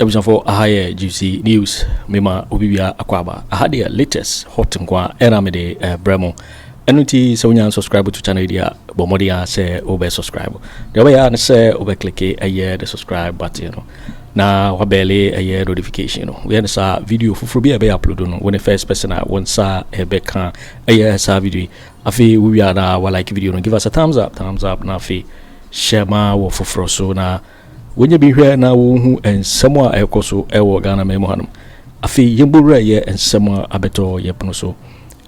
episode for Ahaya GC News. Mema Obibia Akwaba. Ahadi latest hot nkwa eramede bremo. Enuti se unya subscribe to channel dia bomodia se obe subscribe. The way ya se obe click the subscribe button no. Na wabele a notification no. We sa video fufuru bi be upload no when the first person won sa ebe kan sa video. Afi we are na wa like video no give us a thumbs up na afi share ma wo fufuru so na when you be here now who and somewhere ekoso ewo Ghana memo hanum. Afi yembura ye and somewhere abeto yepno so.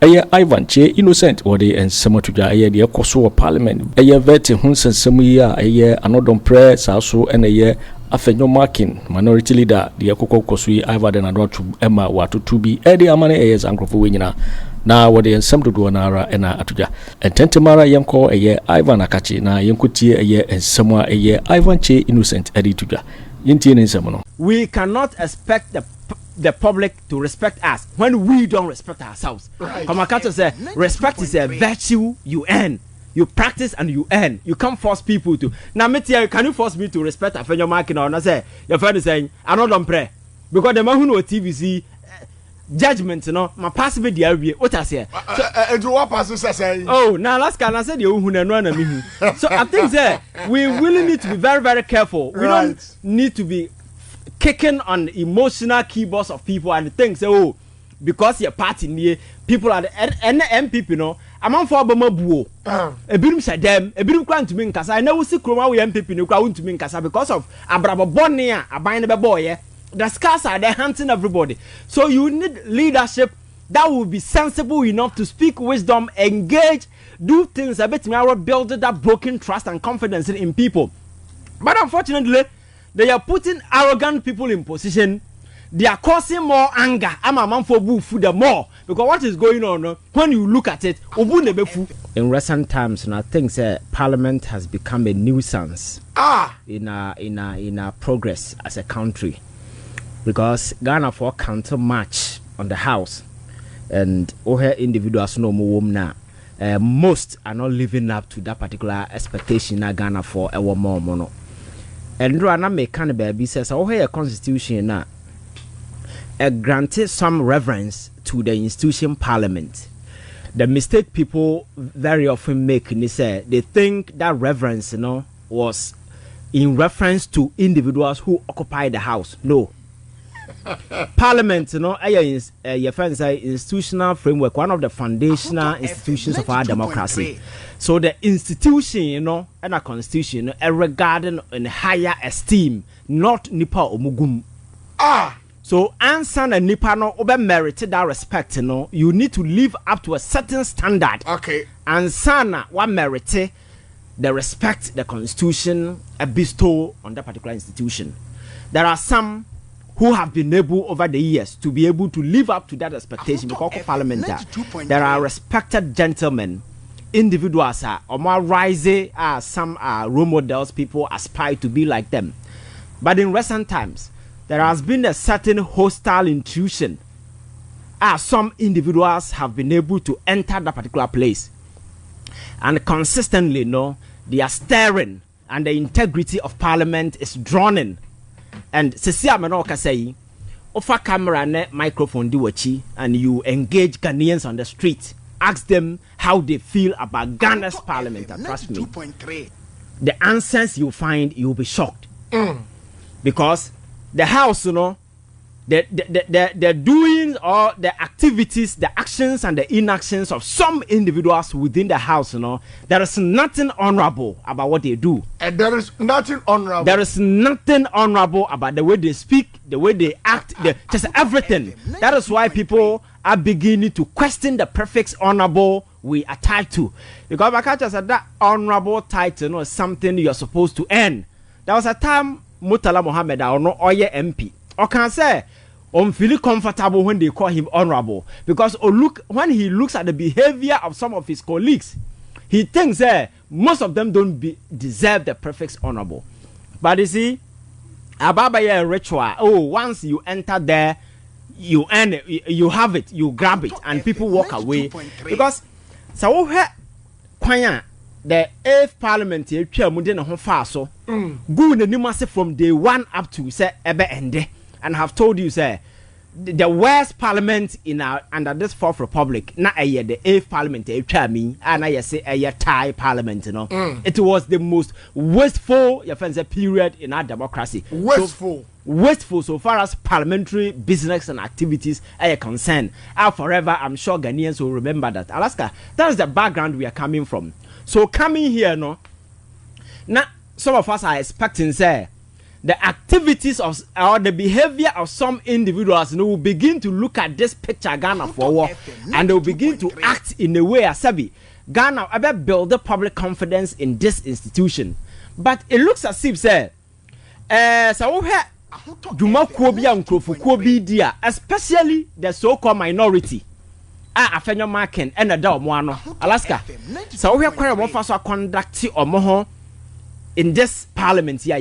Ivan che innocent or the and summer to the Koso Parliament. A year vetting Hunsen Samuya, a year Anno Dompreh, Sasso, and a year Afenyo Markin, minority leader, the Akoko Kosui, Ivan and Addo to Emma Watu to be Eddie Amane as Uncle Winina. Now what they some to do anara and Atuja. And Tentemara Yanko a year Ivan Akachi, na Yankuti a year and somewhere a year Ivan che innocent Eddie Tuja. Yintin in Samono. We cannot expect the public to respect us when we don't respect ourselves. Right. Kamakato say respect is a virtue you earn. You practice and you earn. You can't force people to. Now, can you force me to respect Afenyo Markin or not? Say your friend is saying Anno Dompreh because the man who know TVC judgment, you know, my pass me the what I say. And what passes say? Oh, now last can I said you who know me. So I think that we really need to be very, very careful. We don't need to be kicking on emotional keyboards of people and think say, oh, because your party near people are the MPP, you know. I'm on for Bomabuo. A birum said them, a birum clan to me in Casa. I never see Chroma with MPP no crowd to me in Casa because of Abrabo Bonia, a bind a boy. Yeah? The scars are there hunting everybody. So you need leadership that will be sensible enough to speak wisdom, engage, do things a bit more, build that broken trust and confidence in people. But unfortunately, they are putting arrogant people in position. They are causing more anger. I'm a man for boo food more because what is going on when you look at it. In recent times, I think Parliament has become a nuisance in our progress as a country because Ghana for counter match on the House and all her individuals no more now. Most are not living up to that particular expectation that Ghana for a more mono. And Rana may kind of baby says, oh, here constitution now granted some reverence to the institution Parliament. The mistake people very often make is they think that reverence, you know, was in reference to individuals who occupy the House. No. Parliament, you know, your friends say institutional framework, one of the foundational institutions of our democracy. So the institution, you know, and a constitution, regarding in higher esteem, not nipa omugum. So answer and nipa no obe merited that respect, you know. You need to live up to a certain standard. Okay. And sana what merited the respect the constitution bestow on that particular institution. There are some who have been able over the years to be able to live up to that expectation because of Parliament. There are respected gentlemen, individuals are more rising, some are role models, people aspire to be like them. But in recent times, there has been a certain hostile intrusion. Some individuals have been able to enter that particular place. And consistently, they are stirring and the integrity of Parliament is drowning. And Cecilia Manoka say, offer camera and microphone do wachi, and you engage Ghanaians on the street. Ask them how they feel about Ghana's Parliament. And trust me, the answers you find, you'll be shocked. Because the House, you know, the doings or the activities, the actions and the inactions of some individuals within the House, you know, there is nothing honorable about what they do. And there is nothing honorable. There is nothing honorable about the way they speak, the way they act, just everything. That is why people are beginning to question the prefix honorable we are tied to. Because Bakacha said that honorable title, you know, is something you are supposed to earn. There was a time Murtala Mohammed or no Oye MP. Or can say feel comfortable when they call him honorable because when he looks at the behavior of some of his colleagues, he thinks most of them don't deserve the prefix honorable. But you see, Ababa ritual. Oh, once you enter there, you earn it, you have it, you grab it, and people walk away because so the 8th Parliament here, so good and from day one up to say ebe ende. and have told you, say, the worst parliament in our under this fourth republic, not a year the eighth parliament, and I say a year Thai parliament, you know. It was the most wasteful period in our democracy. Wasteful so far as parliamentary business and activities are concerned. Forever, I'm sure Ghanaians will remember that. Alaska, that is the background we are coming from. So coming here, no, now some of us are expecting, say, the activities of or the behavior of some individuals, will begin to look at this picture Ghana for and they will begin to act in a way as Sabi Ghana about build the public confidence in this institution. But it looks as if say so we have especially the so-called minority. Afenyo Markin and a Moano Alaska. So we have quite a for conduct or in this parliament here,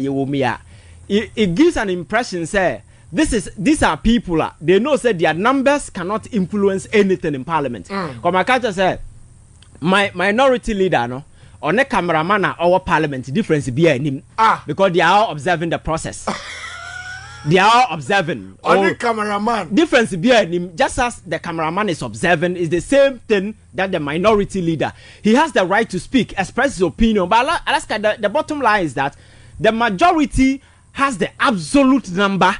it gives an impression, say, these are people, they know, say, their numbers cannot influence anything in parliament. Come I can't say, my minority leader, no, or the cameraman our parliament difference be him, because they are all observing the process. They are observing. On the cameraman. Difference behind him, just as the cameraman is observing, is the same thing that the minority leader. He has the right to speak, express his opinion. But Alaska, the bottom line is that the majority has the absolute number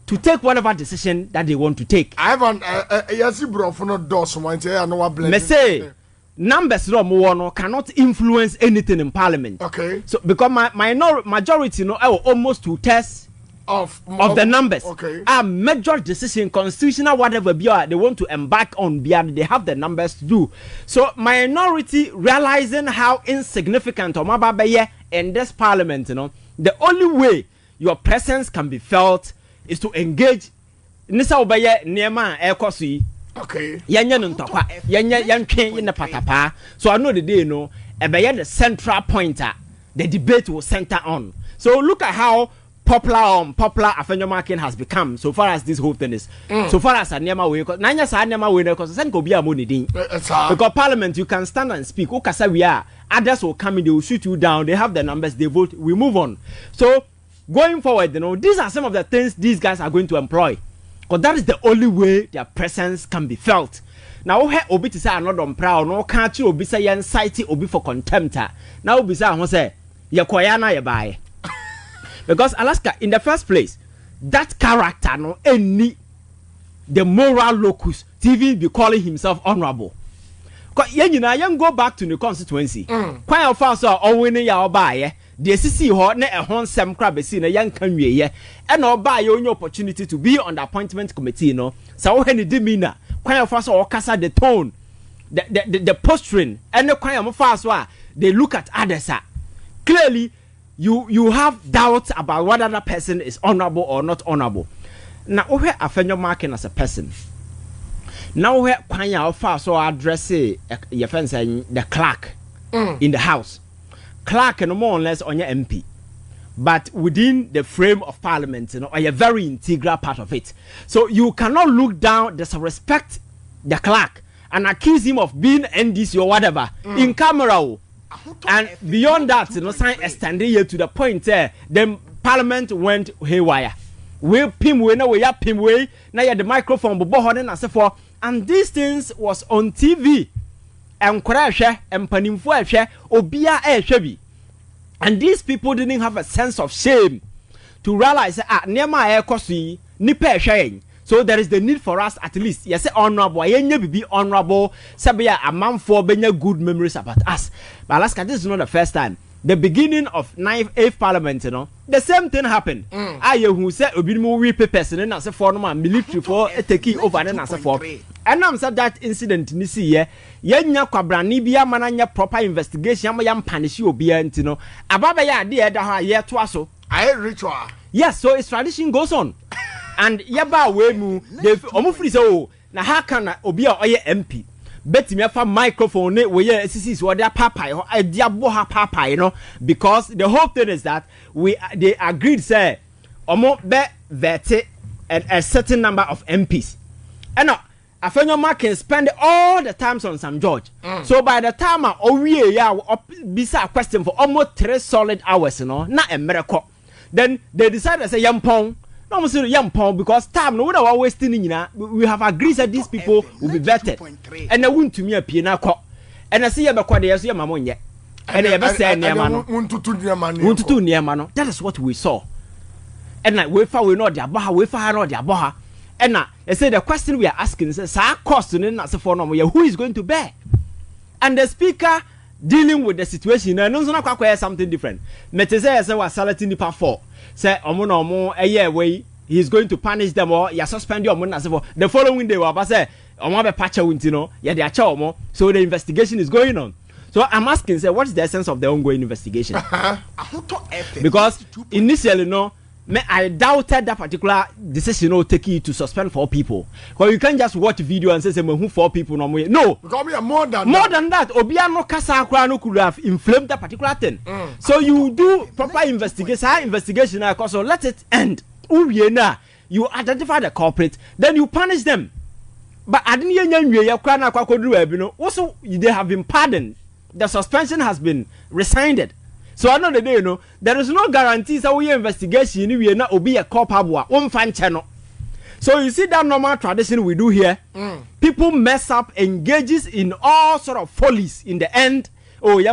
to take whatever decision that they want to take. I have an bro for not do someone say I know what blame. Me say numbers no cannot influence anything in parliament. Okay. So because my majority almost 2/3 of the numbers are major decision, constitutional, whatever they want to embark on, they have the numbers to do. So minority realizing how insignificant in this parliament, the only way your presence can be felt is to engage. Nisa obeye niema ekosi. Okay. Yanya ntokwa, yantwe in the patapa. So I know the day the central pointer, the debate will center on. So look at how popular Afenyo Markin has become so far as this whole thing is. So far as Anyama way, Nanya sa Anyama way because sen ko bia money din. Because parliament you can stand and speak. Ukasa we are, others will come in, they will shoot you down. They have the numbers, they vote, we move on. So going forward, these are some of the things these guys are going to employ. Because that is the only way their presence can be felt. Now we obi to say Anno Dompreh no can't you obi say yan cite obi for contempt. Now obi say who say ye koyana ye buy. Because Alaska, in the first place, that character any the moral locus TV be calling himself honorable. Because you go back to the constituency. Quite a fast or winning your buy. The CC hot ne a hon sem crab see na young can ye and or buy your opportunity to be on the appointment committee. So when demeanor, quite a fast or casa the tone, the posturing, and the quite fast they look at others. Clearly, you have doubts about whether that person is honorable or not honorable. Now, where Afenyo Markin as a person. Now, where Kwanya fast or address your friends the clerk in the house. Clerk and more or less on your MP, but within the frame of parliament, are a very integral part of it. So you cannot look down, disrespect the clerk and accuse him of being NDC or whatever in camera. And beyond that, sign extending here to the point then parliament went haywire. We pim way, we are pim way. Now you the microphone, but and these things was on TV. And these people didn't have a sense of shame to realize so there is the need for us at least honorable be honorable a man for good memories about us. But Alaska, this is not the first time. The beginning of 8th parliament, the same thing happened. Who said we person and as a former military for taking over and as a for. And I'm said that incident in this year, Yanya Kwabrani be a mananya proper investigation, yam punish you be antino. Ababa ya dear da year twaso. I ritual. Yes, so its tradition goes on. And yaba we mu they almost so now how can Obia or MP? Bet me for microphone we SCCs what their papa or diabo papa, because the whole thing is that they agreed say omo be vete a certain number of MPs. And Afenyo Markin spend all the times on Sam George. So by the time we bisa question for almost 3 solid hours, not a miracle. Then they decided to say Yampong No, I'm saying young Paul because time no one wasting in we have agreed that these people will be vetted. And I wouldn't to me a piano cock. And I see a backward as your mamma yet. And I ever said near man. Want to do near man. That is what we saw. And like we found we know the Abaha, we found out the Abaha. And now I say the question we are asking is our cost in not for no who is going to bear? And the speaker dealing with the situation and no quite something different. Meteze say was salary nipa 4. Say omo a year way he is going to punish them or you suspend your money for the following day we say omo be patch wintino ya dey acha omo so the investigation is going on. So I'm asking say what is the essence of the ongoing investigation? Because initially no I doubted that particular decision taking to suspend 4 people. Because you can't just watch video and say who 4 people no. Because we are more than that. Obia no kasa no could have inflamed that particular thing. So you do proper investigation so let it end. You identify the culprit, then you punish them. But I didn't also they have been pardoned. The suspension has been resigned. So I know the day, there is no guarantees that we investigation we are not be a culpable. Channel. So you see that normal tradition we do here. People mess up, engages in all sort of follies. In the end, it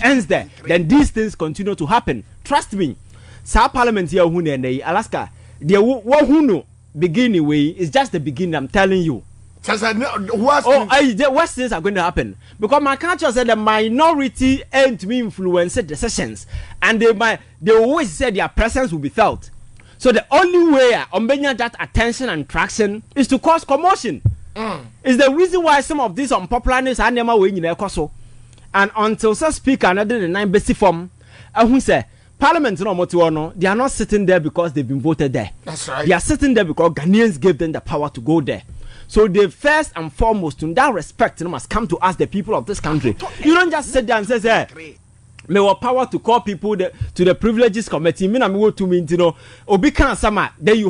ends there. Then these things continue to happen. Trust me. Sa Parliament here, Alaska, the beginning way is just the beginning. I'm telling you. Worst things are going to happen because my country said the minority ain't me influence decisions, and they always said their presence will be felt. So the only way on that attention and traction is to cause commotion. Is the reason why some of these unpopularness are never way in their coso. And until such speaker another the 9 basic form, and who say Parliament no, they are not sitting there because they've been voted there. That's right. They are sitting there because Ghanaians gave them the power to go there. So they first and foremost, in that respect, must come to us, the people of this country. You don't just sit there and say, may have power to call people to the privileges committee. Then you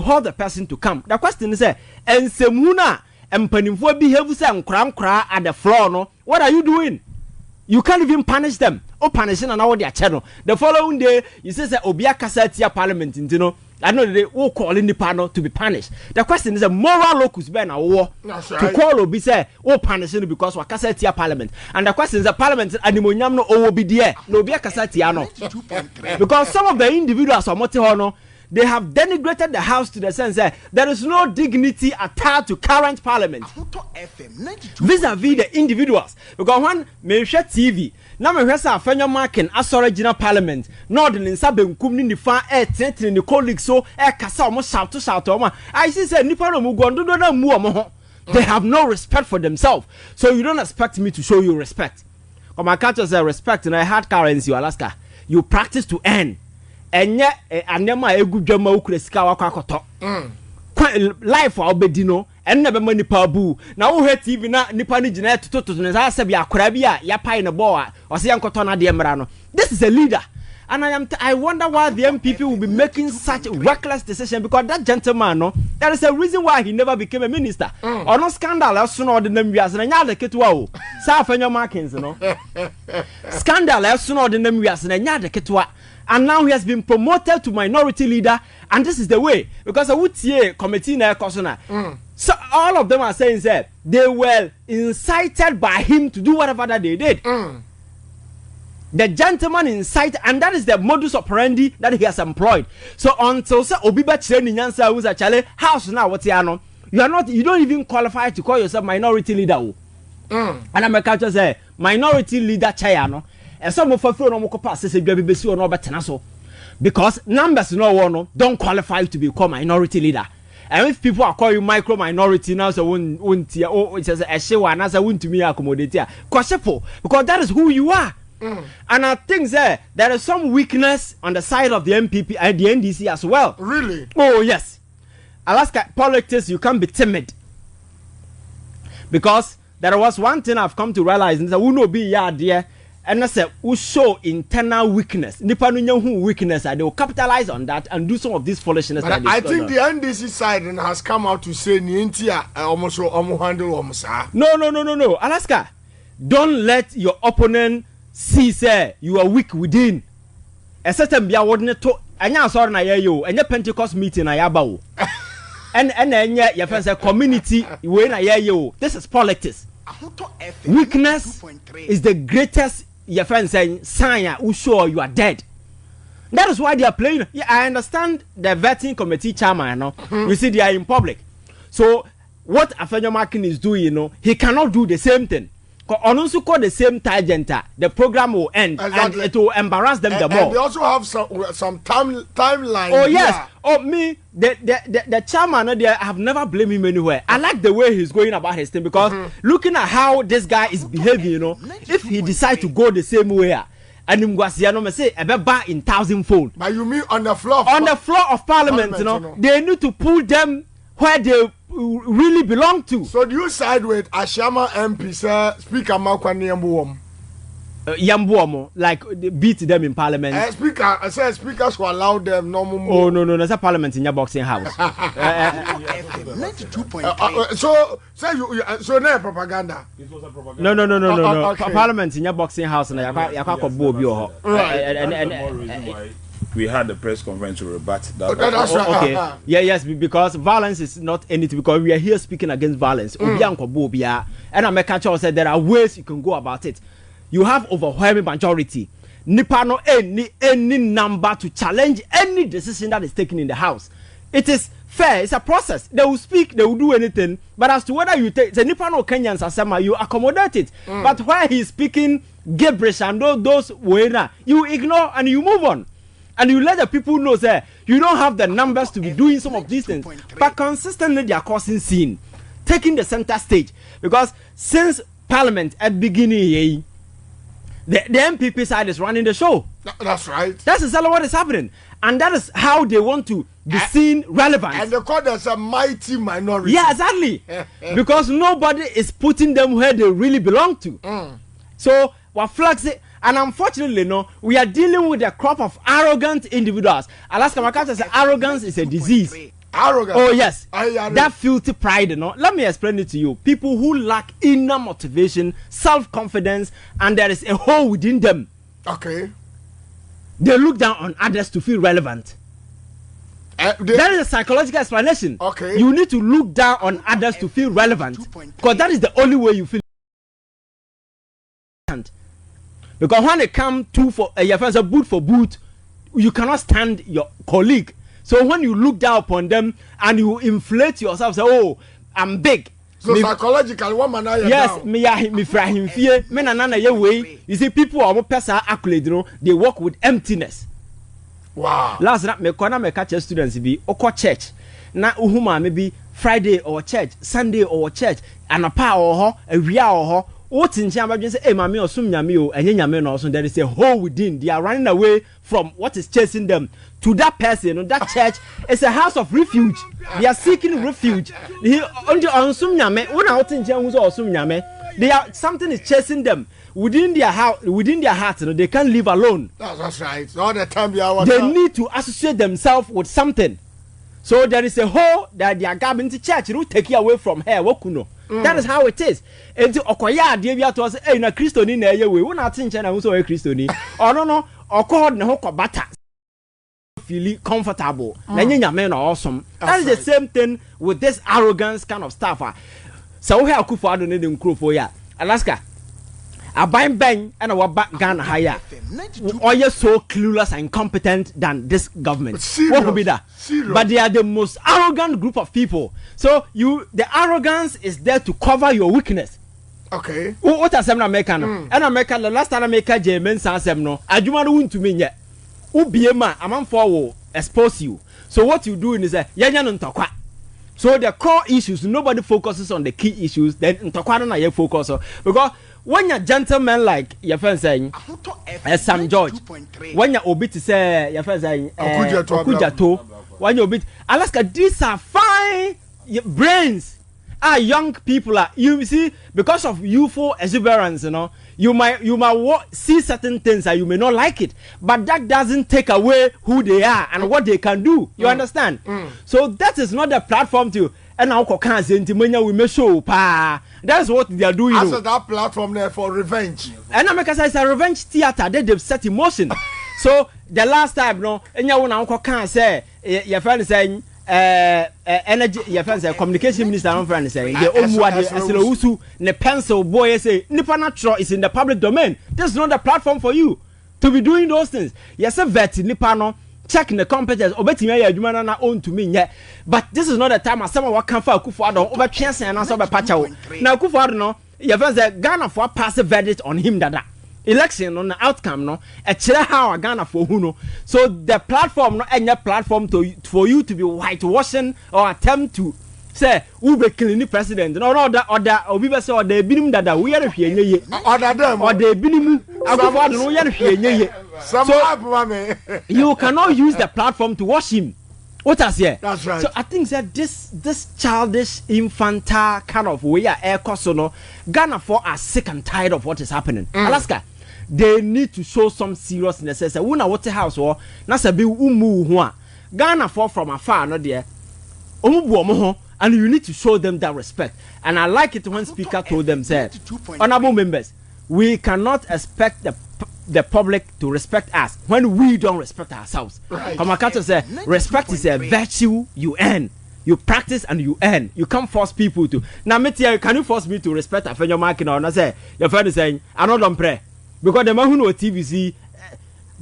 hold the person to come. The question is, and semuna and penifo behave and cram at the floor. No, what are you doing? You can't even punish them. Oh, punishing and all their channel. The following day, you say Obia Casatia Parliament, I know they all calling the panel to be punished. The question is a moral locus ben a war to call Obi say punishing because we Casatia Parliament. And the question is the Parliament animonium no obi there. No be a Casatiano. Because some of the individuals are Motihono, they have denigrated the house to the sense that there is no dignity attached to current Parliament. Vis-a-vis the individuals. Because one may share TV. Now me hwesa Afenyo Markin asore gina Parliament. No de nsa benkum ni nifa tetre ni colleagues so kasa omo shout omo. I see say nipa no mu gondodo na mu omo ho. They have no respect for themselves. So you don't expect me to show you respect. Come my culture say respect in a hard currency Alaska. You practice to earn. Enye anema egudwama ukresika wakwakoto. Life wa obedino enne be mani pabu na wo he TV na nipa ni gina toto ne sa se bia akora bia ya pai ne bo a o se yankoto na de mra no. This is a leader, and I wonder why the MPP will be making such reckless decision because that gentleman no there is a reason why he never became a minister. Or no scandal eso no de nam wiase na nya de ketewa o sa Afenyo Markins no scandal eso no de nam wiase na nya de ketewa. And now he has been promoted to minority leader, and this is the way because I would see committee na kosona. So all of them are saying that they were incited by him to do whatever that they did. The gentleman incited, and that is the modus operandi that he has employed. So until say Obiba Chireni Nyansa who's actually house now what's you don't even qualify to call yourself minority leader. And I'm a culture say minority leader chayano. And some of no pass say BBC or no better so because numbers no one don't qualify to become minority leader. And if people are calling you micro minority now, so won't it says a show and as I want to me accommodate because that is who you are. And I think there is some weakness on the side of the MPP and the NDC as well. Really? Oh yes. Alaska politics, you can't be timid because there was one thing I've come to realize and that will not be yeah dear. And I said, who show internal weakness. Nipa no nya weakness, they will capitalize on that and do some of this foolishness. But I think the NDC side has come out to say, almost handle almost. No. Alaska, don't let your opponent see say you are weak within. A certain be awarded to anya asori na ye yo enye Pentecost meeting na yaba o and enye your friend say community we na ye yo. This is politics. Weakness is the greatest your friend saying sign who show you are dead. That is why they are playing. Yeah, I understand the vetting committee chairman, no? You see, they are in public. So what Afenyo Markin is doing, you know, he cannot do the same thing. On also call the same tangent, the program will end and it will embarrass them the more. And they also have some timeline. Oh yes. Yeah. Oh me, the chairman, they have never blamed him anywhere. I like the way he's going about his thing because looking at how this guy is behaving, you know, if he decides to go the same way. And Mgwasiano say a better in 1,000-fold. But you mean on the floor? On the floor of Parliament, you know, they need to pull them where they really belong to. So do you side with Ashama MP, sir, Speaker Makwani Yambuom? Yambuomo, like beat them in Parliament. Speakers who allow them no more. Oh no, that's a Parliament in your boxing house. So no propaganda. No. Okay. Parliament in your boxing house and we had the press conference to rebut that. That's right. Okay. Yes, because violence is not anything. Because we are here speaking against violence. And American said there are ways you can go about it. You have overwhelming majority. Nipa no any number to challenge any decision that is taken in the House. It is fair. It's a process. They will speak. They will do anything. But as to whether you take the Nipa no Kenyans asema, you accommodate it. But while he is speaking gibberish and those wena, you ignore and you move on. And you let the people know that you don't have the numbers to be doing some of these things. But consistently they are causing scene, taking the center stage. Because since Parliament at beginning, the MPP side is running the show. That's right. That's exactly what is happening. And that is how they want to be seen relevant. And they call us a mighty minority. Yeah, exactly. Because nobody is putting them where they really belong to. So, we're flexing. And unfortunately, no, we are dealing with a crop of arrogant individuals. Alaska Makata says arrogance is a disease. Arrogance. Oh yes, that filthy pride. No, let me explain it to you. People who lack inner motivation, self-confidence, and there is a hole within them. Okay. They look down on others to feel relevant. That is a psychological explanation. Okay. You need to look down on others to feel relevant, because that is the only way you feel. Because when they come to for your friends are boot for boot, you cannot stand your colleague. So when you look down upon them and you inflate yourself, say, "Oh, I'm big." So psychological woman, yes, me frahim fear. Me na ye way. You see, people are more person accolade, you know, they work with emptiness. Wow. Last night, me catch students be oko church. Na uhuma maybe Friday or church, Sunday or church, and a pa or a ria or what in Chamba say, hey, mammy or sum yamio, and yammy also there is a hole within. They are running away from what is chasing them to that person. And that church is a house of refuge. They are seeking refuge. They on sum yame, one out in Jamus or sum yame. They are something is chasing them within their house, within their heart. You know, they can't live alone. That's right. All the time they need to associate themselves with something. So there is a hole that they are gabbing to church. You know, take you away from here. Wokuno. That is how it is. And to Okoya, dear, to us, hey, na Christo in a way, we're not thinking I was a Christo. Or no, or called no bata. Feel comfortable. Then your men are awesome. That is the same thing with this arrogance kind of stuff. So we have Akufo Addo need crew for ya. Alaska. I bind bang and our back gun higher. Or you're so clueless and incompetent than this government. What will be that? But they are the most arrogant group of people. So the arrogance is there to cover your weakness. Okay. What are some American? And American, the last time America German says no. I do not want to mean yet. Ubiema, a man for expose you. So what you do is that so the core issues, nobody focuses on the key issues. Then you focus on because. When you're gentlemen like your friend saying, Sam George, when you're obit to say your friend saying, Okujato, when you're obit, Alaska, these are fine brains. Young people are, you see, because of youthful exuberance, you know, you might see certain things and you may not like it, but that doesn't take away who they are and what they can do. You understand? So that is not the platform to. And now we may show that's what they are doing. As that platform there for revenge. And America says a revenge theater that they've set in motion. So the last time no enya wo na nko kan say your friend say energy your friend say communication minister no friend say the omuade aselo usu ne pencil boy say nipa natural is in the public domain. This is not the platform for you to be doing those things. Yes, a vet nipa no check the competence obetimi ya adwuma na own to me nye, but this is not the time as someone can for Akufo Addo over twensen na so be pacha. Now Akufo Addo no your friend say Ghana for pass a verdict on him dada. Election on the outcome no otchere how Ghana for who no. So the platform no any platform for you to be whitewashing or attempt to say who be killing the president no other obi be say order binim dada we are hwe nye order them order binim Akufo Addo no we are hwe nye. So you cannot use the platform to wash him. What I say? That's right. So I think that this childish infantile kind of way air no Ghana for are sick and tired of what is happening. Alaska, they need to show some seriousness. Say we na water house or na sabi umu ho Ghana for from afar no there. And you need to show them that respect. And I like it when speaker told them said, honorable members, we cannot expect the public to respect us when we don't respect ourselves. Kamakato said, respect is a virtue you earn. You practice and you earn. You can't force people to. Now, Metia, can you force me to respect Afenyo Markin or not? Say your friend is saying, Anno Dompreh, because the man who know TVC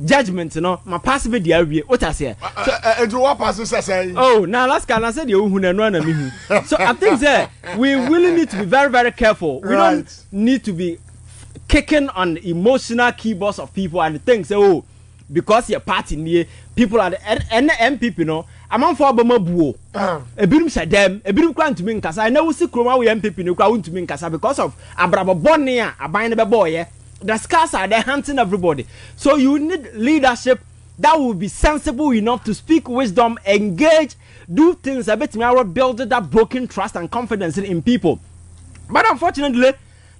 judgment, you know, my passive idea. What I say? Oh, now last can I said you who know me. So I think that we really need to be very, very careful. We don't need to be kicking on emotional keyboards of people and things. Oh, because your party near people are the MPP, you know. I'm on for Bamabu. A birum said them, a birum clan to me in Casa. I know see Kroma we MPP no crowd to me in Casa because of Abraba Bonia, a bind a boy. The scars are they're hunting everybody. So you need leadership that will be sensible enough to speak wisdom, engage, do things a bit more, build that broken trust and confidence in people. But unfortunately,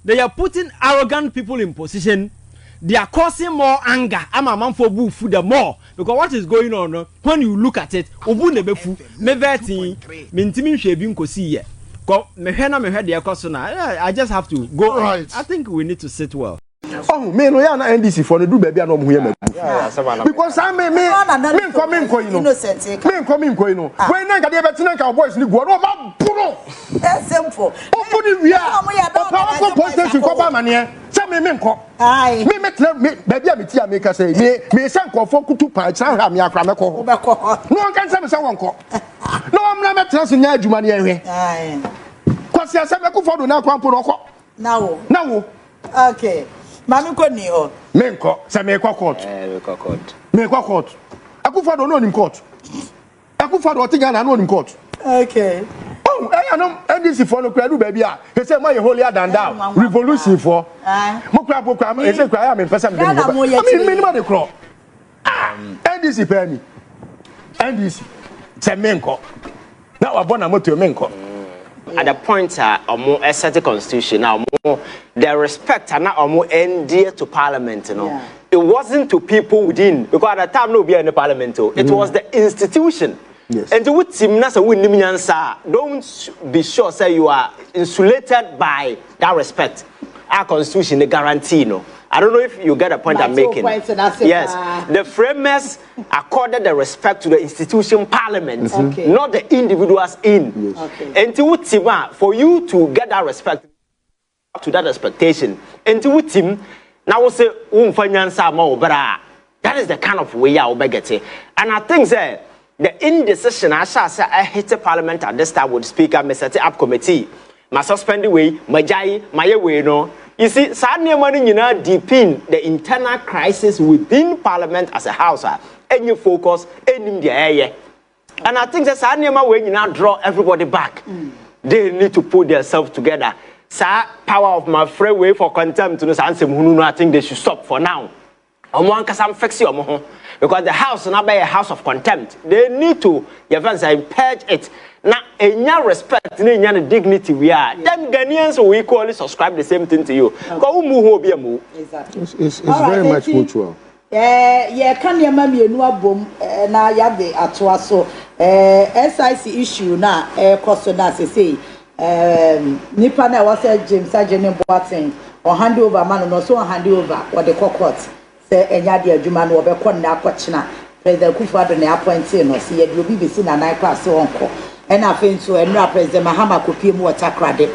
they are putting arrogant people in position. They are causing more anger. I'm a man for boo food more because what is going on when you look at it, obu nebefu me veti mintimi hwebin kosi ye. Ko me hwe me hwe de ekosona. I just have to go. Right. I think we need to sit well. Oh, me no ya na NDC for no do baby no mo here because I me come you know. Me come you know. When na ga dey betina ka boys ni go no ma buro. Simple. O fudi wi a. O post to ko ba mane. Say me nko. Ai. Me tena me baby a me ti America say me say nko fo kutu pa chan ha me akra me ko. No kan say me say wonko. No am na me tena so nya adwuma ne ehwe. Ai. Kwasi asa me ko fo do na kwampo no ko. Na wo. Okay. Mami ko ni ho. Me nko, say me kwa court. Me kwa court. Me kwa court. Akufo Addo no nim court. Akufo Addo otiga na no nim court. Okay. Oh, I know NDC for no kwadu baby a. He say my holier than thou. Revolution for. Mo kwa bokwa me say kwa me pesa me dem. I mean minimum the crawl. NDC pay me. NDC. Say me nko. Na wa bona moto me nko. At the point omo set constitution now the respect and omo NDA to parliament, you know. Yeah. It wasn't to people within because at the time no be in the parliament. It was the institution. Yes. And to what team na say we nim nyansa, don't be sure say you are insulated by that respect. Our constitution the guarantee, no. I don't know if you get a point I'm making. Yes, the framers accorded the respect to the institution parliament, not the individuals in. Yes. Okay. And to team, for you to get that respect to that expectation, and to team, now we say that is the kind of way I will get it. And I think that the indecision I shall say I hate the parliament at this time with speaker, me set up committee, my suspend the way, my jai, my way no. You see, sadly, money deep in the internal crisis within Parliament as a house, and you focus in the area. And I think that sadly, when you now draw everybody back, they need to put themselves together. Sir, power of my free way for contempt to the answer. I think they should stop for now. Because the house is not by a house of contempt. They need to purge it. Now, in your respect, in your dignity, we are. Then Ghanaians will equally subscribe the same thing to you. Exactly. It's very much mutual. Can you remember you boom na yabe atwa so SIC issue na question na say nipa na was James Ajene Boateng or hand over man no so hand over or the court say enya de adwuma no obekọ na akọchina President Akufo Addo na appointed no say ye obi besi na nan class wonko and afenso enra President Mahama kopie mu otakrade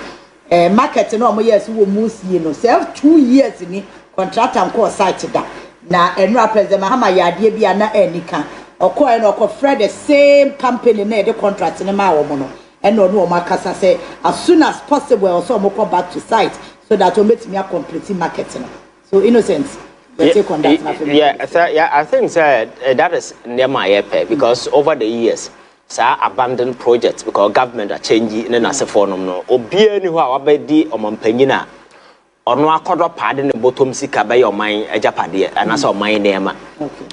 market no mo yes wo musie no say 2 years ni contract am call site da na enra President Mahama yade bia na anika okọ no okọ Fred the same company na the contract ni ma wo mo no and no makasa say as soon as possible also mo come back to site so that we make me a complete market no so innocent. Yeah, I think that is near my epe because over the years, sir, abandoned projects because government are changing in an asephorum no. Obi any who are obedi or mampenina or no accord pardon the bottom sika by your mind a japadi and as of my name.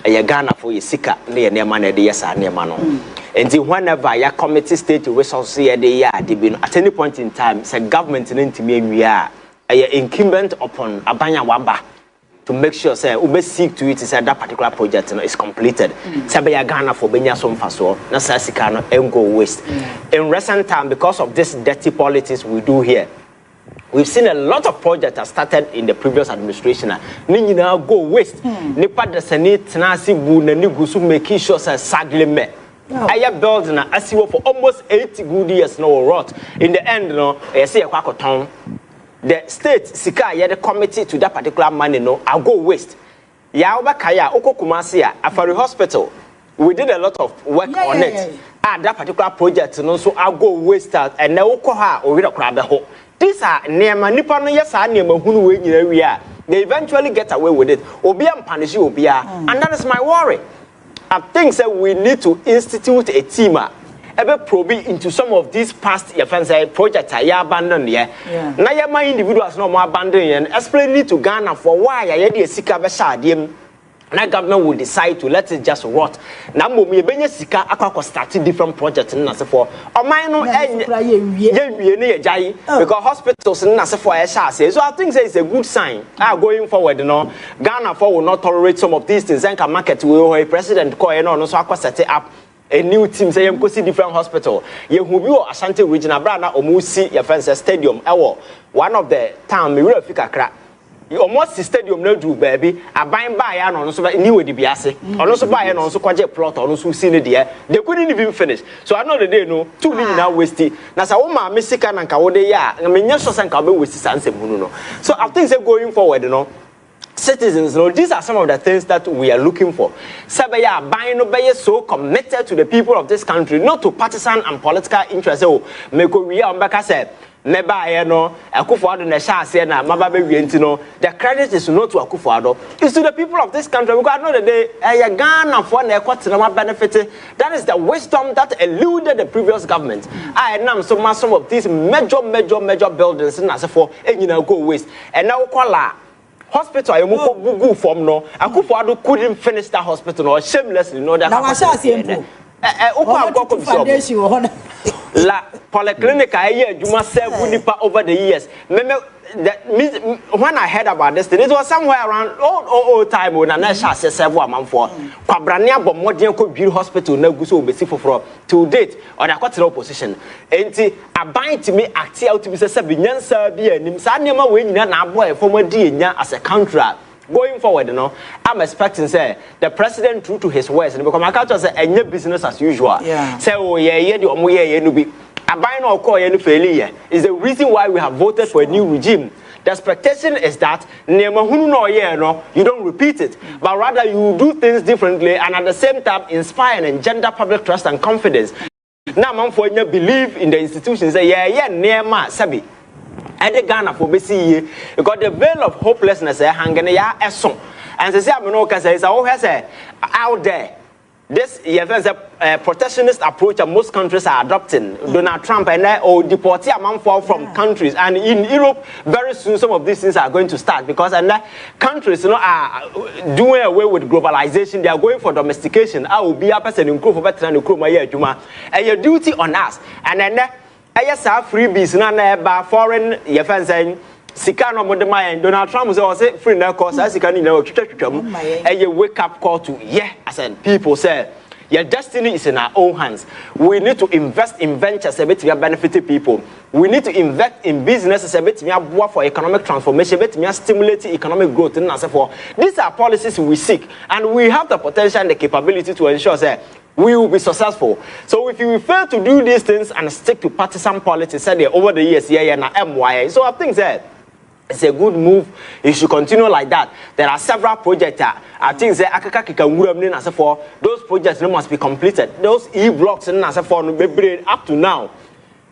A Ghana for your sika near man a yes and near mano. And whenever your committee state resources the year, at any point in time, say government in me we are incumbent upon Abanya Wamba. To make sure say we seek to it say that particular project is completed. Say Ghana for benya some faso na sika no go waste. In recent time, because of this dirty politics we do here, we've seen a lot of projects that started in the previous administration. Ni now go waste. Nipa the Senate tenasi bu na ni gusu making sure say sadly me. Aya building na asiwo for almost 80 good years no rot. In the end no, I say Kwaku Annan. The state sika the committee to that particular money no I'll go waste. Ya obakaya oko Kumasi Afari Hospital. We did a lot of work on it. That particular project no so I'll go waste out and na oko ha o read crab ho. These are near nipa no yes near hunu we nyina we are. They eventually get away with it. Obi am punish obi and that is my worry. I think that we need to institute a team ever probing into some of these past projects I abandoned here. Now your my individuals no more abandoning and explain it to Ghana for why I had a sika beshadim. Now government will decide to let it just rot. Now me benye sika akwa starting different projects in Nasefo. Or mine no because hospitals in Nasefo so I think it's a good sign. Going forward, you know, Ghana for will not tolerate some of these things. And can market will president call no so akwa set it up. A new team say you see different hospital. You who be Asante regional brana omusi your friends stadium. One of the town me real fika crack. You almost stadium no do baby. I buy an on so new the biase. Also buy an also quite plot on so see there. They couldn't even finish. So I know the day no 2 million now wasted. Now so ma Mexican and Kawode ya. I mean yes so Kabe waste sanse no. So I think say going forward, you know. Citizens, you know, these are some of the things that we are looking for. Sabaya, Bino so committed to the people of this country, not to partisan and political interests. Oh, Meko we are back said, Meba no, Akufo Addo na sha say na mababe wienti no. The credit is not to Akufo Addo, it's to the people of this country. Because I know that they Ghana for na kwatena benefit. That is the wisdom that eluded the previous government. I know some of these major buildings in Asefo enyina go waste. And now kwala hospital I go from no Akufo Addo couldn't finish that hospital no shamelessly no that now I shall see la polyclinic I Juma serve nipa over the years. When I heard about this thing, it was somewhere around old time when I shall say several months for Kwabrania but modern could build hospital no go so basic for to date or the quarter opposition. Enti I bind to me act out to be said Binyansa be and Nimsanima when na boy former Dinya as a contract. Going forward, you know, I'm expecting say the president true to his words and because my culture say any business as usual. Say oh yeah the omuye no be abine or call any failure is the reason why we have voted for a new regime. The expectation is that you don't repeat it, but rather you do things differently and at the same time inspire and engender public trust and confidence. Now man for you believe in the institutions say near ma sabi. And the Ghana for BC, because the veil of hopelessness hanging ya eson. And they say, I'm no can say, out there. This is a protectionist approach that most countries are adopting. Donald Trump and or deport a man from countries. And in Europe, very soon some of these things are going to start because countries are doing away with globalization. They are going for domestication. I will be a person in crew for better than the crew my year, Juma. And your duty on us. And then yes, freebies na foreign your fans saying sika no modema and Donald Trump say free na cause as sika ni na twetwetwam you wake up call to as and people say your destiny is in our own hands. We need to invest in ventures a bit to benefit people. We need to invest in businesses a bit to for economic transformation, a bit to stimulate economic growth. And so forth. These are policies we seek, and we have the potential and the capability to ensure that we will be successful. So if you fail to do these things and stick to partisan politics, say over the years, so I think that it's a good move. You should continue like that. There are several projects. I think that those projects must be completed. Those e-blocks up to now.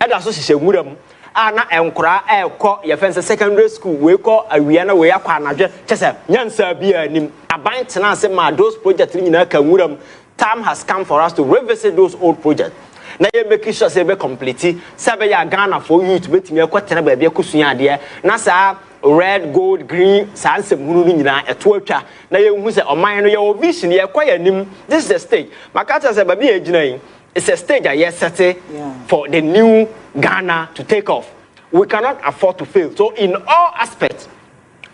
And that's what Anna and Kra call your fence secondary school. We call a Rihanna way up and just a Yansa beer nim. A bank and those projects in Kamuram. Time has come for us to revisit those old projects. Now you make sure say be complete. Sabe ya Ghana for you to bet me kwatena ba bia kusunya de. Na sa red, gold, green, sansem hunu nyina eto atwa. Na ye hu say oman no your vision ye kwa yanim. This is the stage. Makata say ba bia ejina. It's a stage I yes set for the new Ghana to take off. We cannot afford to fail. So in all aspects,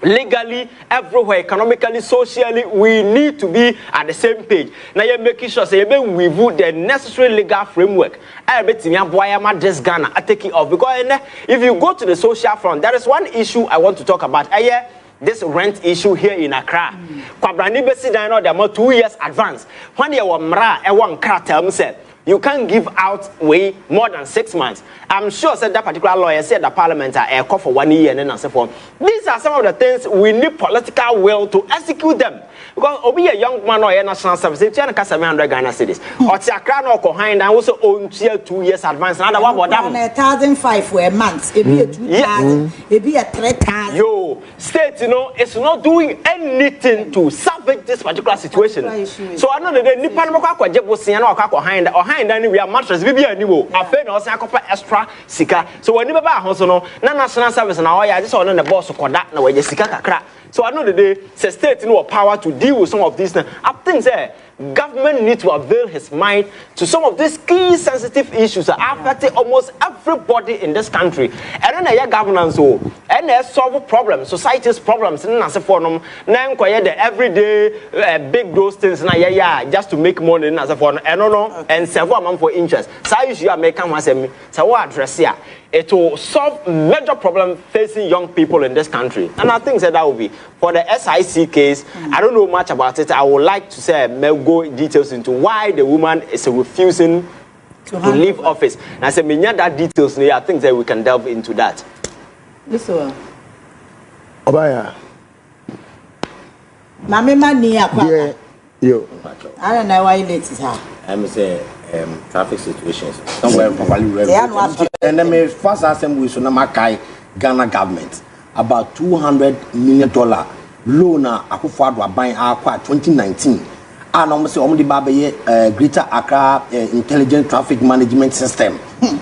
legally, everywhere, economically, socially, we need to be at the same page. Now you're making sure we put the necessary legal framework. This Ghana I take it off because if you go to the social front, there is one issue I want to talk about. This rent issue here in Accra. Kwabrani besi dino there more 2 years advance. When you were mra one tell said you can't give out way more than 6 months. I'm sure said that particular lawyer said the parliament are call for 1 year and so forth. These are some of the things we need political will to execute them. Because obi a young man or a national service, if you can 700 Ghana cedis, or Tiakra no behind and also own 2 years advance. Another one about that. 1,500 for a month. It be a 2,000. It be a 3,000. Yo, state, it's not doing anything to salvage this particular situation. So I know that the Nipan Mokako Jebosiano or behind or behind any we are mattress. We be a new. Afenyo Markin extra sika. So when you buy a house, no national service now. I just want the boss of that now. We just sika kakra. So I know that the state power to deal with some of these things. I think that government needs to avail his mind to some of these key sensitive issues that affect almost everybody in this country. And then governance and they solve problems, society's problems. And as for them, now the everyday big those things just to make money. And as for and several amount for interest. So you should make so what address here. It will solve major problem facing young people in this country. And I think that will be for the SIC case. I don't know much about it. I would like to say go details into why the woman is refusing to leave office. And I said, that details. I think that we can delve into that. This one. Obaya. Mama mania. Yo. I don't know why you let it happen. I'm saying traffic situations somewhere properly and then me first assembly so na makai Ghana government about $200 million loan Akufo Addo aban akwa 2019 and almost the babe Greater Accra intelligent traffic management system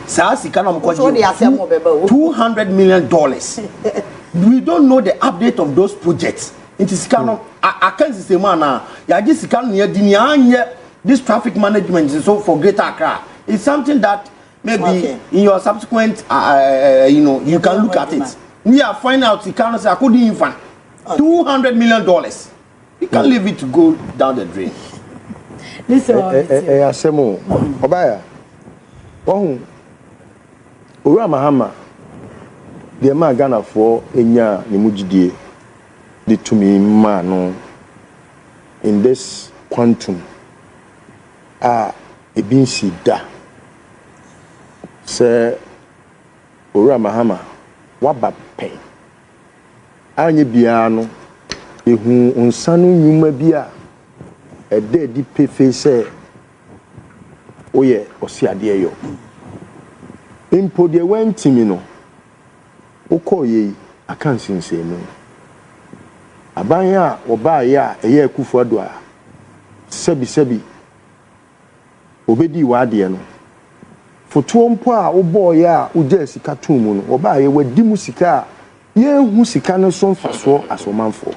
sa sika na $200 million. We don't know the update of those projects. It is kind of I can't say man ya just sika near dinya. This traffic management is so for Greater Accra. It's something that maybe in your subsequent, you can look at it. We are finding out, you cannot say, I couldn't even find $200 million. You can't leave it to go down the drain. Listen, Asemo, Obaya, Ura Mahama, the man Ghana for Enya Nimujidie, the to me man in this quantum. Ebinsi da se Ora Mahama waba pe anye bia no ehu onsanu nyuma bia ede di pefe se oye osiade yo impo de wentimi no okoye akansinse no abanya oba ya eye Akufo Addo a sebi obedi wade no foto mpo a obo ya uje sika tumu no oba ye wadi mu sika ye hu sika no so mfaso asomanfo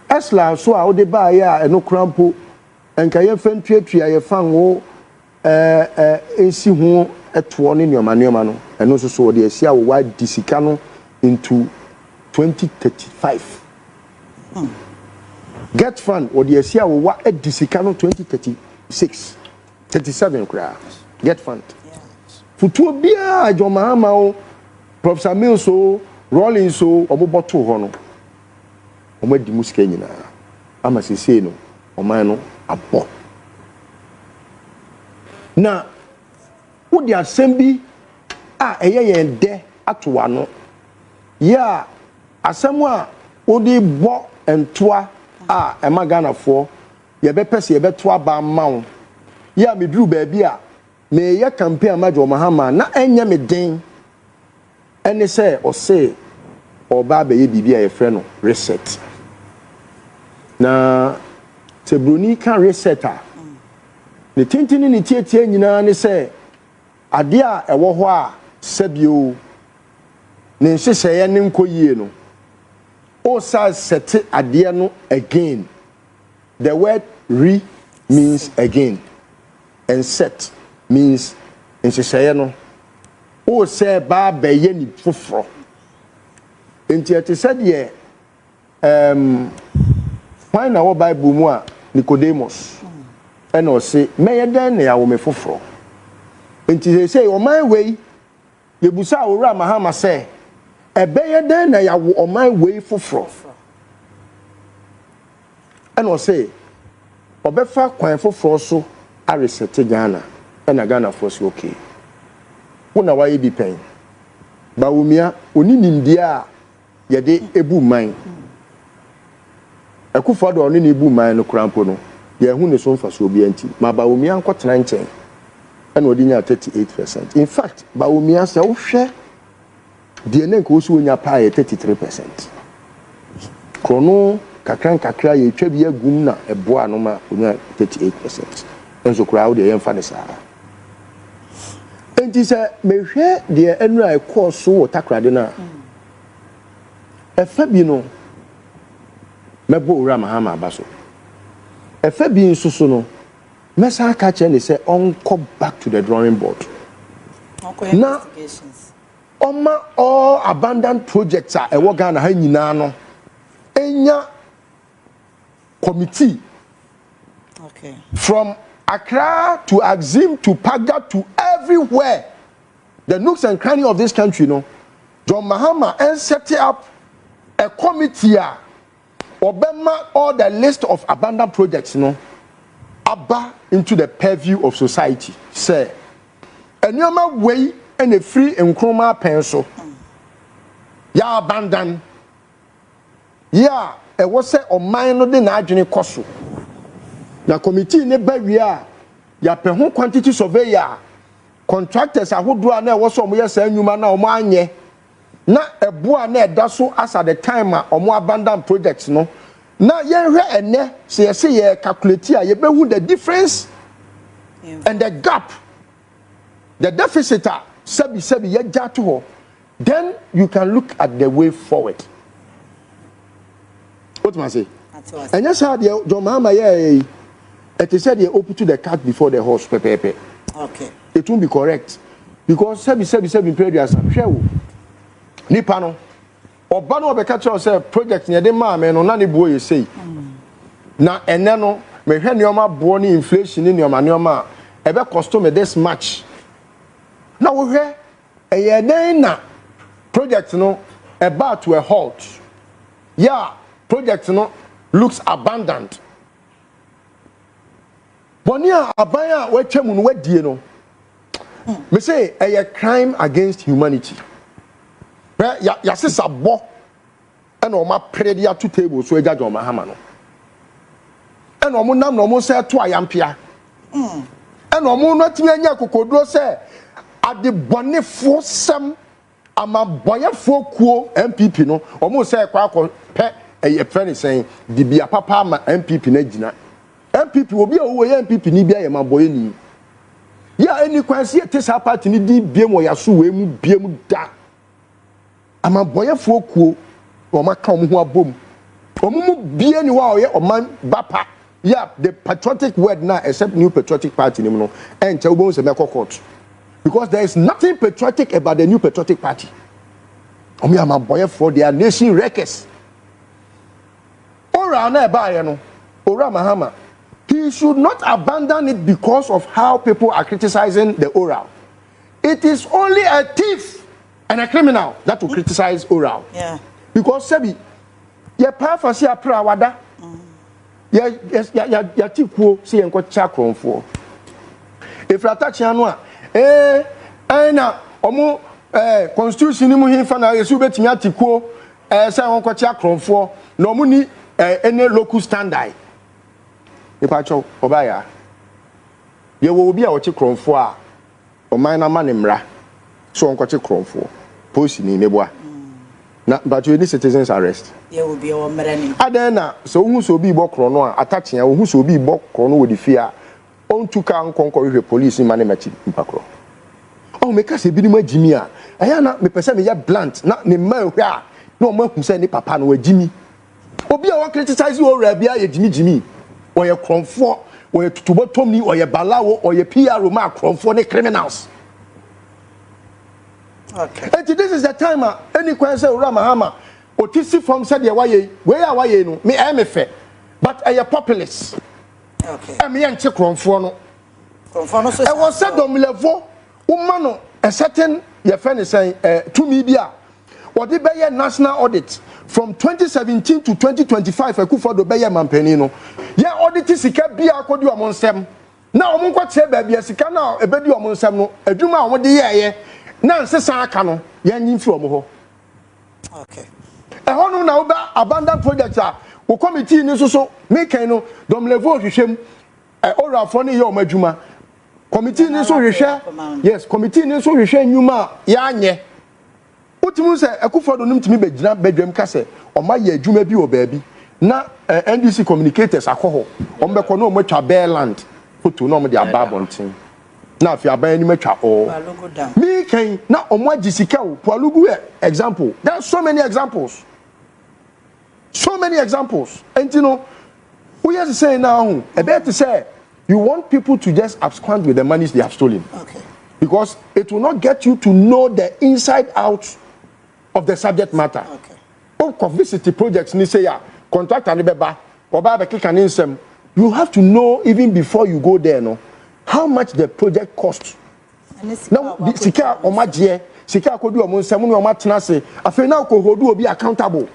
asla so a ode ba ya eno krampo enka ye fantuatua ye fanwo esi hu eto ne nyoma no eno so ode asia wo wadi sika no into 2035 get fund or the Asia will what at Disicano 2036 37 cry get fund for 2 beer John Mahama Professor Milso rolling so obobo to hono omo di musika nyina ama sese no oman no abo na wo di asem bi a eye yen de atoa no ya asem a wo di bo entoa a ema Ghanafo ye be pese ye be toa ba mawo ya meduru ba bia me ye campaign amajo Mahama na enya me den ene say o say oba be ye bibia ye frɛ no reset na tebroni kan reseta ne tintini ne tietie nyina ne sɛ ade a ɛwɔ hɔ a sabio ne nhyehyɛeɛ ne nkɔyie no o sa set ade no again. The word re means again and set means nhyehyɛeɛ no o sɛ ba bɛyɛ ni foforo enti ate sɛ deɛ why na wo Bible mu a Nicodemus and o say meye den na yawo me foforo enti say o man wei yebusa awura Mahama say ebeye den na yawo o man wei foforo and o say obefa kwan foforo so a reset Ghana and Ghana for say okay wona wa yi bi pen Bawumia oni nimdia yede ebu man Akufo Addo ne ebu man no krampo no ye hu ne so mfaso obi anti ma Bawumia nkotena nchen and odi nya 38%. In fact Bawumia se wo hwe de ne nka wo so nya pa 33%. Krono kakra ye twa bi agum na eboa no ma onya 38%. Enso kra wo de ye mfa ne saa enti se mehwe de enura ekọ so wo takrade na efa bi no mebo ura Mahama abaso efa bi nsusu no mesa aka che ne se onko back to the drawing board na oma all abandoned projects a ewo Ghana ha nyina no enya committee from Accra to Axim to Paga to everywhere, the nooks and crannies of this country, no, John Mahama and set up a committee, Obama all the list of abandoned projects, no, abba into the purview of society. Say, a normal way and a free and chroma pencil, ya abandon, ya a was say or minor than Ajani Kosu. Na committee ne bawia ya pe ho quantity surveyor contractors ahodo na wo so mo ye sa nyuma na omo anye na eboa na eda so as at the time a omo abandon projects no na ye hwe ene se ye calculate a ye behu the difference and the gap the deficit sebi ye ja to ho then you can look at the way forward. What must I say? And yes how the John Mahama ye it is said they open to the cart before the horse pepe. Okay. It won't be correct. Because seven periods are nipa no. Oba no be catch us project near the man no na ne boy say. Na ene no me hwe neoma bo ni inflation ni neoma e be cost me this much. Na wo hwe eye den na project no about to a halt. Yeah, project no looks abandoned. Bonia abaya we twemu no wadie no me say a crime against humanity ya sisa bo e na o ma prede ya to table so eja John Mahama no e na o mo nam na o mo say to ayampia e na o mo no timi anya kokoduro say ade bonefo sem ama boyefo kuo MPP no o mo say kwa pe e friend saying di bia papa ama MPP na gina MPP obi owo ye MPP ni bia ye maboye ni ya eni kwanse ye tesa party ni di biem wo yaso we mu biem da amaboye fo kuo o maka o ho abom o mu bie ni wa o ye o man bapa ya the patriotic word now except new patriotic party ni no enche wo se make court because there is nothing patriotic about the new patriotic party o me amaboye for their nation wreckers Ora na eba no. Ora Mahama. He should not abandon it because of how people are criticizing the oral. It is only a thief and a criminal that will criticize oral. Yeah. Because Sebi, ye parafasi apra wada. Ya tikuo si enko chakronfo. If ratachi anu a na omo constitution ni mu hinfa na yesu betimi atikuo say enko chakronfo na omo ni any local standard. Ipacho obaya ye wo obi a wo chekronfo a oman na manimra so enko chekronfo post ni meboa. Na but you need citizens arrest. There will be a marani. Adena so who so be bokrono attaching who so be bokrono with the fear on to can conquer the police in manemachi impacro. Oh make us a bit more Jimmy. I am me person me blunt not ni man where no man who say ni papa no Jimmy. Obi a criticize you already a Jimmy or your comfort or your tubotomi or your balawo or your PR remark for the criminals. Okay. And this is the time any question say Mahama otisi from said why no me am fair but I populist. Okay. I me anche kronfo no. Kronfo no so. I was said dom levo woman a certain your friend is saying to me bia what the be national audit from 2017 to 2025 Akufo Addo be campaign no. Ya audit sika bia akodi omonsem. Na omonko che ba bia sika na ebedi omonsem no adwuma a omode ye na nsesa aka no ya nyi mfi omo ho. Okay. Ehonu na oba abandon project a wo committee ni so me kan no dom level hwehwem ora fo ne ye omadwuma committee ni so hwehwe yes committee ni so hwehwe nyuma ya anye otimu se Akufo Addo nim timi begina bedwam ka se oma ye adwuma bi o baabi na NDC communicators akoho ombekọ na omotwa Bearland photo na omde ababontin na afi aban ni matwa o me kan na omo agisika o Palugu example there are so many examples and you know we are saying now about to say you want people to just abscond with the monies they have stolen. Okay. Because it will not get you to know the inside out of the subject matter. Okay. Oh, visit projects ni say ya contractor ni beba oba be kika ni nsem. You have to know even before you go there no how much the project costs. Now sika omaje sika akodu omo nsem ni omatena se afi na ko hodu obi accountable.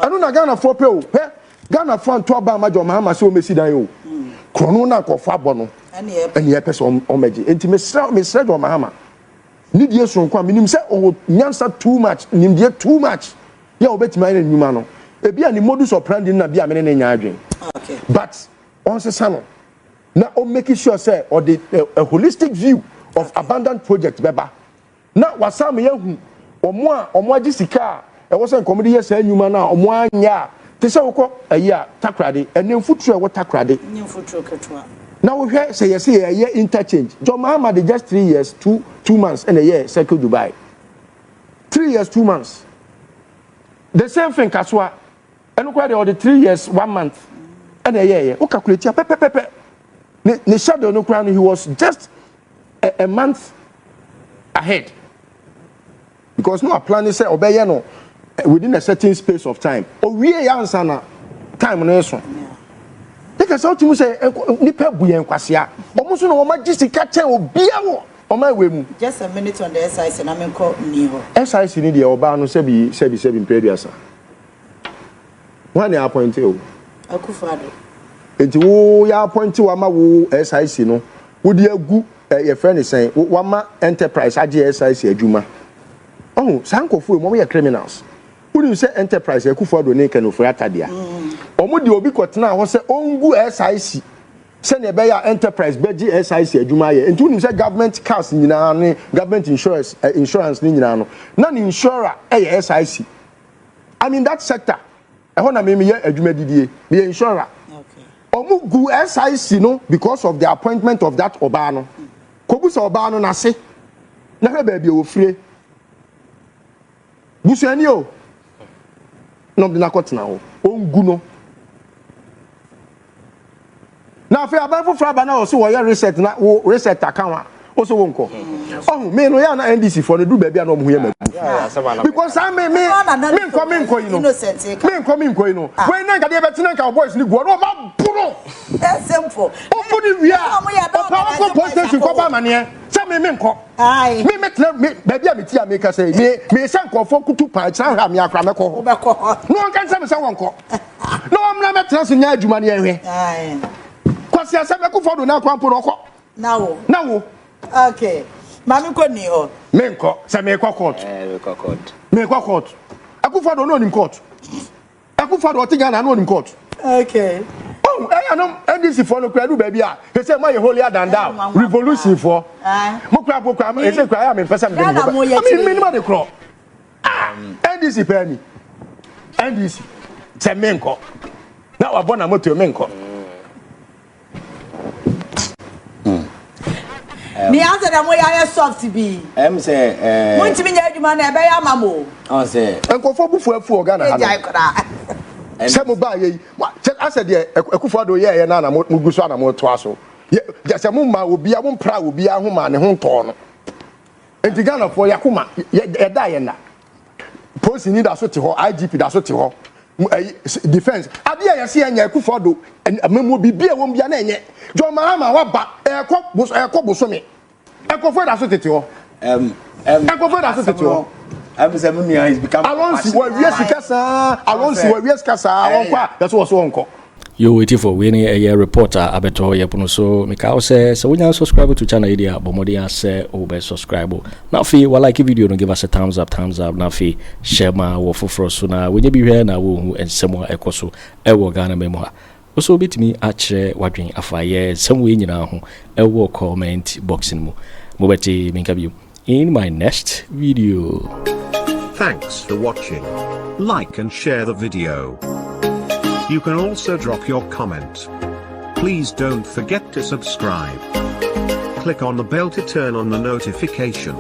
Anu na Ghana for pay o Ghana for to aba majo Mahama se o mesi dan o krono na ko fa bo no ene ye person omeje enti me sre do Mahama ni die so nko minim se o nyansa too much nim die too much ya obetima na nyuma no e bia ni modus operandi na bia me ne nya adwen. Okay. But on se sano na o make sure say or the a holistic view of abandoned project beba na wasam ye hu omo agisika e wo se nkomde ye sa nyuma na omo anya te se wokọ ayi takrade enem futuro e wo takrade nyem futuro ketwa na wo hwe say yes ye interchange John Mahama de just 3 years 2 months and a year circle Dubai 3 years 2 months the same thing kaswa eno kwa de 3 years 1 month and a year o calculate pepe ne shadow no kwa he was just a month ahead because no plan say obey no within a certain space of time o wie ya answer na time no so take us out to say nipa buyen kwasea omo so no magisika chen obia wo oma wemu just a minute on the SIC na menko ni ho SIC ni de oba no sebi impeduasa one ya appoint o Akufo Addo enti wo ya appoint wa ma wo SIC no wo di agu ye friend say wa ma enterprise age SIC adwuma oh sankofo mo ye criminals who say enterprise Akufo Addo ne kan ofori dia omo di obi kwotena ho se ongu SIC se ne be ya enterprise beji SIC adwuma ye enti who say government cars nyina ne government insurance ni nyina no na ni insurer ye SIC I mean that sector e ho na me ye adwuma didie me insurer okay omo gu SIC no because of the appointment of that oba no kobusa oba no na se na he ba bia ofire busuani o no de nakotena ho ongu no na afi aban fofra ba na o so wo reset na wo reset account o so wo nko Oh, me no ya na NDC for the do baby and omu here because I me come you know. Me come you know. When na ga dey betina ka boys ni go no ma buro. Simple. O funi wi a. O post station ko ba mane. Say me nko. Ai. Me baby a me ti America say me say nko fo kutu pa cha ha me akra me ko. No kan say me say wonko. No am na me trans nya adwuma ne ehwe. Ai. Kwasi asa me ko fo do na kwampo no ko. Nawo. Okay. Mami ko ni ho. Me nko. Say me ko court. Me ko court. Akufo Addo no nim court. Akufo Addo otiga na no nim court. Okay. Oh, I know NDC for no crowd baby. He say my holier than thou. Revolution for. Mo kra bo kra. He say kra am person me. I mean minimum the crop. NDC pay me. NDC. Say me nko. Na wa bona moto me nko. Me answer them way I soft be. Say Mo ntimi nya adwuma na e be ya mamo. Oh say Enkofo bufu afu Ghana ha. Say mo ba ye. I said there Akufo Addo ye na na mo guso na mo to aso. Ye say mo ma obi a mo pra obi a ho ma ne ho to no. Enti Ghana for yakoma ye da ye na. Police need aso te ho, IGP da so te ho. Defense ade ya se anya Akufo Addo amemo bibia won bia na enye jo Mahama wa ba ekọ bosome ekofo da so tete ho ekofo da so tete ho say me is become alonsi wa wies kasa alonsi wa wies kasa wonko that's what so wonko you waiting for winning a reporter abeto yepuno so meka say so when you subscribe to channel idea bomodi say obe subscribe now fi wa like video no give us a thumbs up now fi share ma wo foforo so na we be here na wo hu ensemo ekoso e wo Ghana memo ha so bitimi akire wadwen afaye some we nyina ho e wo comment box mu mo beti minka bi in my next video. Thanks for watching. Like and share the video. You can also drop your comment. Please don't forget to subscribe. Click on the bell to turn on the notification.